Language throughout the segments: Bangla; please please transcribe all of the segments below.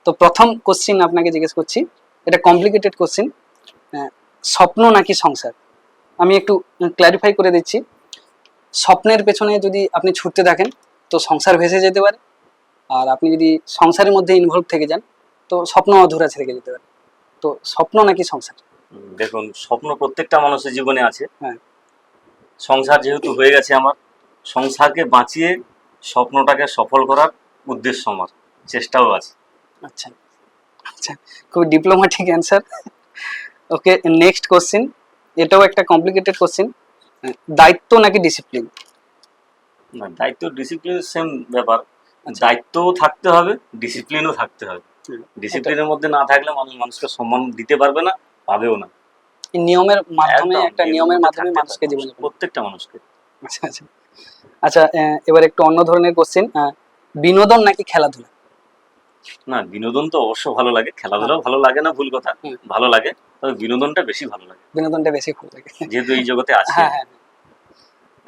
তো প্রথম কোশ্চিন আপনাকে জিজ্ঞেস করছি, এটা কমপ্লিকেটেড কোশ্চিন। স্বপ্ন নাকি সংসার? আমি একটু ক্ল্যারিফাই করে দিচ্ছি। স্বপ্নের পেছনে যদি আপনি ছুটতে থাকেন তো সংসার ভেসে যেতে পারে, আর আপনি যদি সংসারের মধ্যে ইনভলভ থেকে যান তো স্বপ্ন অধুরা থেকে যেতে পারে। তো স্বপ্ন নাকি সংসার? দেখুন, স্বপ্ন প্রত্যেকটা মানুষের জীবনে আছে। হ্যাঁ। সংসার যেহেতু হয়ে গেছে আমার, সংসারকে বাঁচিয়ে স্বপ্নটাকে সফল করার উদ্দেশ্য আমার, চেষ্টাও আছে। আচ্ছা আচ্ছা, খুব ডিপ্লোম্যাটিক অ্যান্সার। ওকে, নেক্সট কোশ্চিন, এটাও একটা কমপ্লিকেটেড কোশ্চিন। দায়িত্ব নাকি ডিসিপ্লিন? না, দায়িত্ব ডিসিপ্লিন সেম ব্যাপার। দায়িত্বও থাকতে হবে, ডিসিপ্লিনও থাকতে হবে। ডিসিপ্লিনের মধ্যে না থাকলে মানুষ মানুষকে সম্মান দিতে পারবে না, পাবেও না। নিয়মের মাধ্যমে, একদম, একটা নিয়মের মাধ্যমে থাকতে মানুষকে হবে জীবন প্রত্যেকটা মানুষকে। আচ্ছা আচ্ছা আচ্ছা, এবার একটু অন্য ধরনের কোশ্চেন, বিনোদন নাকি খেলাধুলা? না, বিনোদন তো অবশ্য ভালো লাগে, খেলাধুলাও ভালো লাগে না, ভুল কথা, ভালো লাগে, তবে বিনোদনটা বেশি ভালো লাগে, বিনোদনটা বেশি ভালো লাগে যেহেতু এই জগতে আছে। হ্যাঁ হ্যাঁ।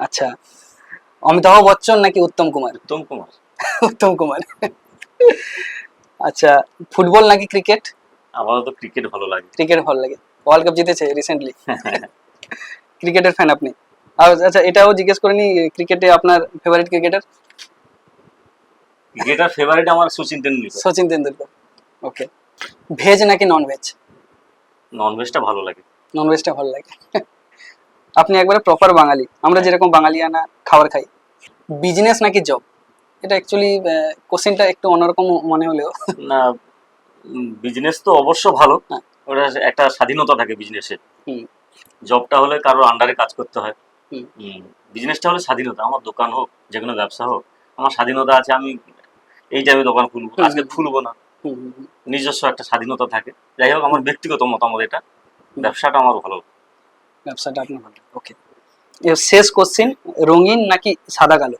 আচ্ছা, অমিতাভ বচ্চন নাকি উত্তম কুমার? উত্তম কুমার। উত্তম কুমার। আচ্ছা, ফুটবল নাকি ক্রিকেট? আপাতত ক্রিকেট ভালো লাগে। ক্রিকেট ভালো লাগে, ওয়ার্ল্ড কাপ জিতেছে রিসেন্টলি। ক্রিকেটের ফ্যান আপনি? আর আচ্ছা, এটাও জিজ্ঞেস করিনি, ক্রিকেটে আপনার ফেভারিট ক্রিকেটার? ক্রিকেটার ফেভারিট আমার সচিন তেন্ডুলকর। সচিন তেন্ডুলকর। ওকে, ভেজ নাকি নন ভেজ? নন ভেজটা ভালো লাগে। নন ভেজটা ভালো লাগে। আপনি একবারে প্রপার বাঙালি, আমরা যেরকম বাঙালিয়ানা খাবার খাই। বিজনেস নাকি জব? এটা অ্যাকচুয়ালি কোশ্চেনটা একটু অন্যরকম মনে হলেও। না, বিজনেস তো অবশ্য ভালো, হ্যাঁ। ওটা একটা স্বাধীনতা থাকে বিজনেসে। হুম। জবটা হলে কারোর আন্ডারে কাজ করতে হয়। হুম। বিজনেসটা হলে স্বাধীনতা, আমার দোকান হোক, যে কোনো ব্যবসা হোক, আমার স্বাধীনতা আছে। আমি এই টাইমে দোকান খুলবো, আজকে খুলবো না, নিজস্ব একটা স্বাধীনতা থাকে। যাই হোক, আমার ব্যক্তিগত মতামত এটা, ব্যবসাটা আমার ভালো। ব্যবসাটা আপনার ভালো। ওকে, শেষ কোশ্চেন, রঙিন নাকি সাদা কালো?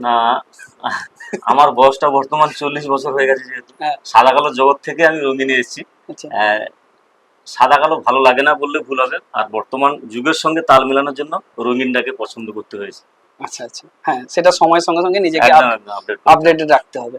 না, আমার বয়সটা বর্তমান 40 বছর হয়ে গেছে, যেহেতু সাদা কালো জগৎ থেকে আমি রঙিনে এসেছি। সাদা কালো ভালো লাগে না বললে ভুল হবে, আর বর্তমান যুগের সঙ্গে তাল মেলানোর জন্য রঙিনটাকে পছন্দ করতে হয়েছে। আচ্ছা আচ্ছা, হ্যাঁ, সেটা সময়ের সঙ্গে সঙ্গে নিজেকে আপডেটেড রাখতে হবে।